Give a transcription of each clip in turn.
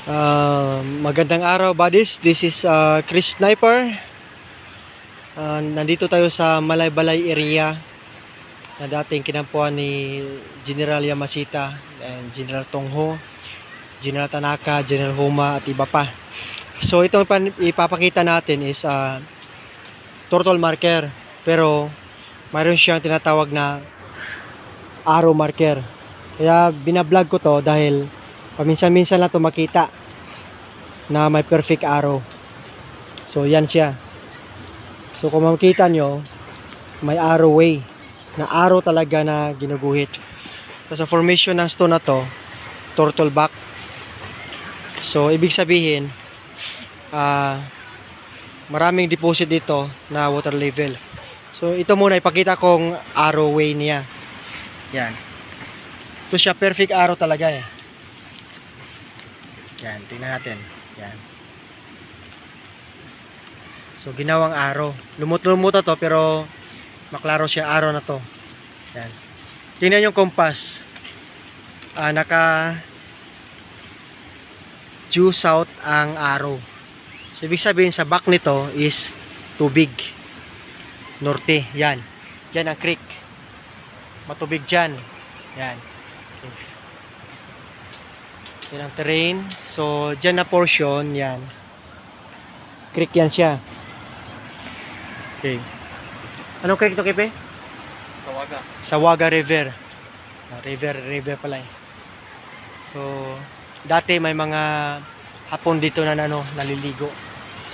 Magandang araw, buddies. This is Chris Sniper. Nandito tayo sa Malaybalay area na dating kinampuan ni General Yamasita and General Tongho, General Tanaka, General Homa at iba pa. So itong ipapakita natin is turtle marker, pero mayroon siyang tinatawag na arrow marker. Kaya binablog ko to dahil paminsan-minsan lang ito makita na may perfect arrow. So yan siya. So kung makita nyo, may arrow way, na arrow talaga na ginuguhit. So sa formation ng stone na to, turtle back. So ibig sabihin, maraming deposit dito na water level. So ito muna ipakita kong arrow way niya. Yan. Ito siya, perfect arrow talaga eh. Yan, tingnan natin. Yan. So ginawang arrow. Lumot-lumot to pero maklaro siya arrow na to. Yan. Tingnan yung compass. Naka due south ang arrow. So ibig sabihin sa back nito is tubig. Norte. Yan. Yan ang creek. Matubig dyan. Yan. Yan ang terrain. So dyan na portion. Yan. Creek yan siya. Okay. Anong creek to, Kipe? Sawaga. Sawaga River. River pala eh. So dati may mga Hapon dito na naliligo.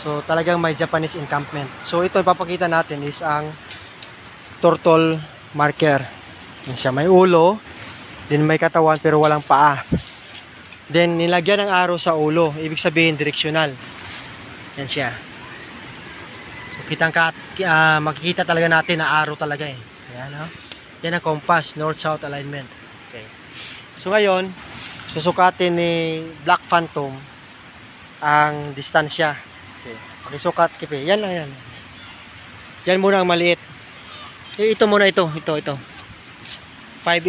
So talagang may Japanese encampment. So ito ipapakita natin is ang turtle marker. Yan siya, may ulo, then may katawan pero walang paa. Then nilagyan ng arrow sa ulo, ibig sabihin direksyonal. Yan siya. So makikita talaga natin na arrow talaga eh. Yan, oh. Yan ang compass, north-south alignment. Okay. So ngayon, susukatin ni Black Phantom ang distansya. Okay. Pakisukat, Kipe. Yan lang yan. Yan muna ang maliit. Ito muna ito. 5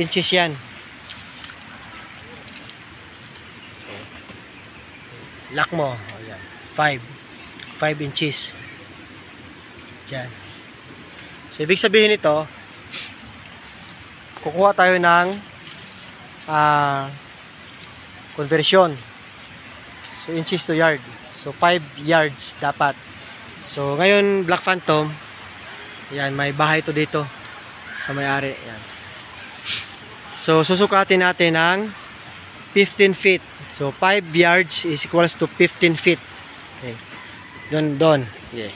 inches yan. Lock mo. Ayan. 5 inches. Diyan. So ibig sabihin ito, kukuha tayo ng conversion. So inches to yard. So 5 yards dapat. So ngayon Black Phantom, yan, may bahay to dito sa may-ari. Yan. So susukatin natin ng 15 feet. So 5 yards is equals to 15 feet. Okay. Doon. Yeah.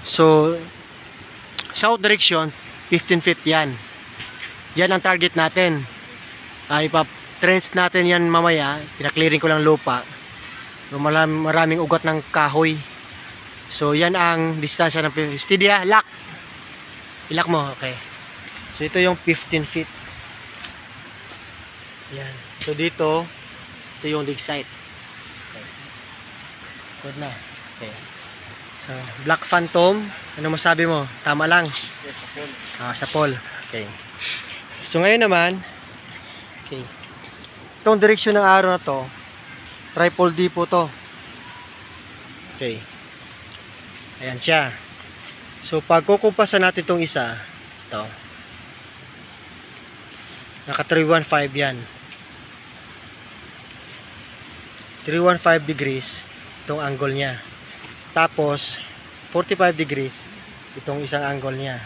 So south direction 15 feet yan. Yan ang target natin. Ipa-trench natin yan mamaya. Pinaklearing ko lang lupa. So, maraming ugat ng kahoy. So yan ang distansya ng steady, lock. Ilak mo, okay. So ito yung 15 feet. Yan. So dito, ito yung dig site. Okay. Good na. Okay. So Black Phantom, ano masabi mo? Tama lang. Yes, sa pole. Sa pole. Okay. So ngayon naman, okay. Itong direksyon ng arrow na to, triple D po to. Okay. Ayan siya. So pag kukumpasan natin itong isa, ito. Naka 315 yan. 315 degrees itong angle niya. Tapos 45 degrees itong isang angle niya.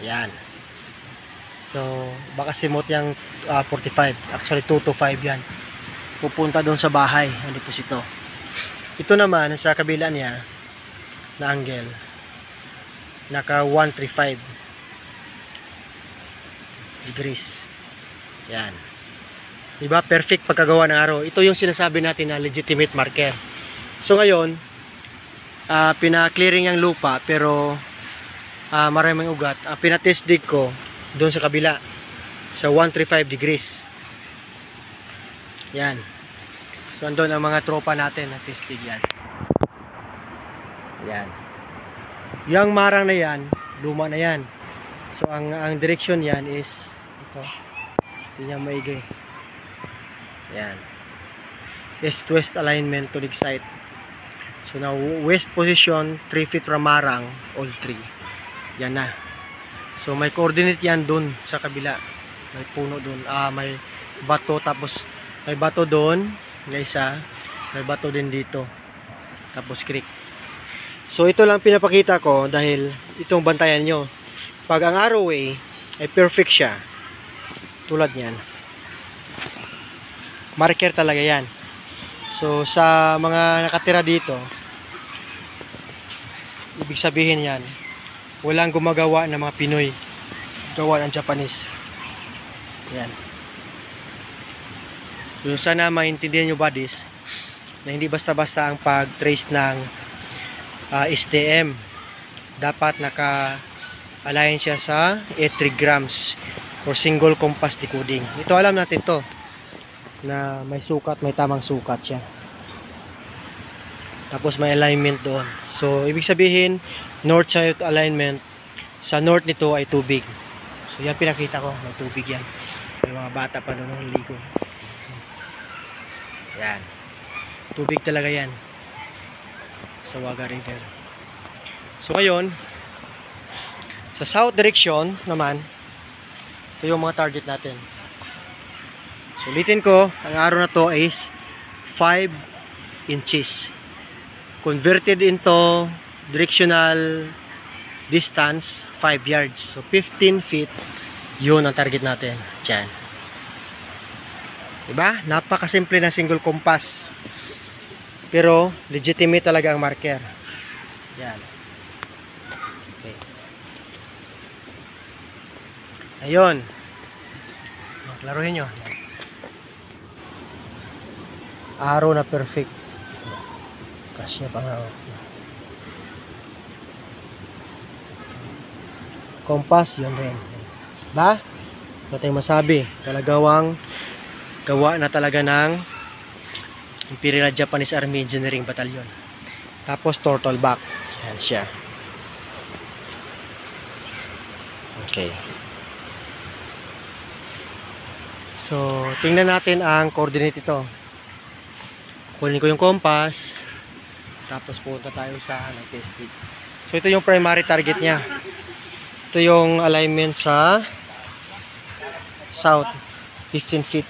Yan. So baka simot yung 45. Actually 2 to 5 yan. Pupunta doon sa bahay ang deposito. Ito naman sa kabila niya na angle, naka 135 degrees. Yan. Diba? Perfect pagkagawa ng arrow. Ito yung sinasabi natin na legitimate marker. So ngayon, pina-clearing yung lupa pero maraming ugat. Pinatest dig ko doon sa kabila sa 135 degrees. Yan. So andun ang mga tropa natin na testing yan. Yan. Yung marang na yan, luma na yan. So ang direction yan is ito. Tingnan maigi. Yan. East-west alignment to the site. So now west position 3 feet from marang, all 3. Yan na. So may coordinate yan dun sa kabila. May puno dun. May bato, tapos may bato dun, may isa. May bato din dito. Tapos creek. So ito lang pinapakita ko dahil itong bantayan nyo. Pag ang arrowway ay perfect siya, tulad yan, marker talaga yan. So sa mga nakatira dito, ibig sabihin yan, walang gumagawa ng mga Pinoy, gawa ng Japanese. Yan. So sana maintindihan nyo buddies na hindi basta-basta ang pag-trace ng STM. Dapat naka-align siya sa 83 grams or single compass decoding. Ito alam natin to na may sukat, may tamang sukat siya. Tapos may alignment doon. So ibig sabihin north-south alignment. Sa north nito ay tubig. So yan pinakita ko, may tubig yan. May mga bata pa doon ligo. Yan. Tubig talaga yan sa Waga River. So ngayon, sa south direction naman, ito yung mga target natin. So ulitin ko, ang arrow na to is 5 inches. Converted into directional distance, 5 yards. So 15 feet, yun ang target natin. Diyan. Diba? Napakasimple na single compass. Pero legitimate talaga ang marker. Yan. Okay. Ayun. Laruhin nyo. Arrow na perfect. Kasya pa nga. Compass, yun rin. Ba? Wala tayong masabi. Talagawang gawa na talaga ng Imperial Japanese Army Engineering Battalion. Tapos turtle back. Yan siya. Okay. So, tingnan natin ang coordinate ito. Kunin ko yung compass. Tapos punta tayo sa testing. So, ito yung primary target niya. Ito yung alignment sa south. 15 feet.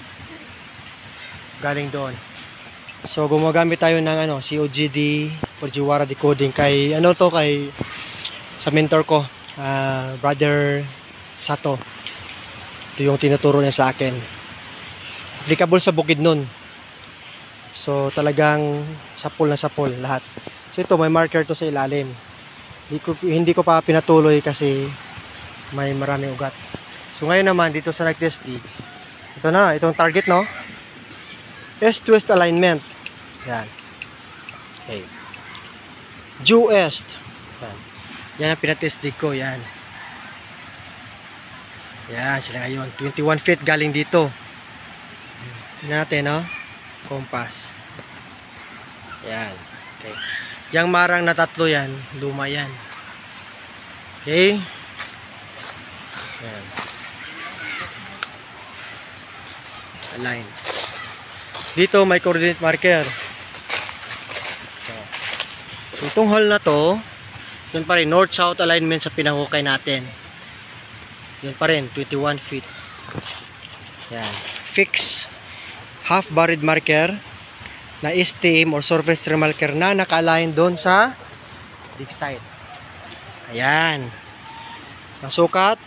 Galing doon. So gumagamit tayo ng COGD Fujiwara decoding kay kay sa mentor ko, brother Sato. Ito yung tinuturo niya sa akin. Applicable sa Bukidnon. So talagang sapul na sapul lahat. So ito may marker to sa ilalim. Hindi ko pa pinatuloy kasi may maraming ugat. So ngayon naman dito sa nag-test dig, ito na, itong target no. East-west alignment. Yan. Okay. Due east. Yan. Yan ang pinatest dig ko. Yan. Yan sila ngayon. 21 feet galing dito. Tingnan natin, no? Compass. Yan. Okay. Yang marang na tatlo yan. Luma yan. Okay. Yan. Align. Dito may coordinate marker. So, itong hole na to, yun pa rin, north-south alignment sa pinahukay natin. Yun pa rin, 21 feet. Yan. Fix half buried marker na STM or surface terrain marker na naka-align doon sa dig site. Ayan. Ang sukat,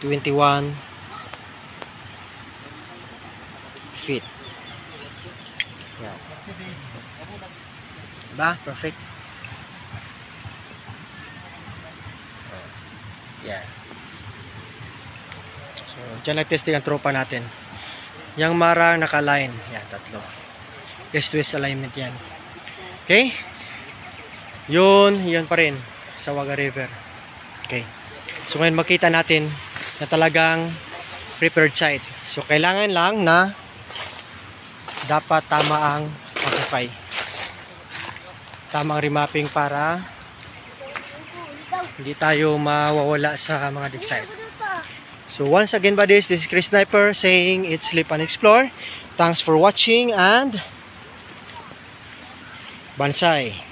21 feet. Yan. Diba? Perfect. Yan. So, dyan nag-testing ang tropa natin. Yang marang naka-line. Yan, tatlo. East-west alignment yan. Okay? Yun pa rin sa Waga River. Okay. So, ngayon makita natin na talagang prepared site. So, kailangan lang na dapat tama ang pagkakay. Tamang remapping para hindi tayo mawawala sa mga dig site. So once again buddies, this is Chris Sniper saying it's sleep and explore. Thanks for watching and Bansai.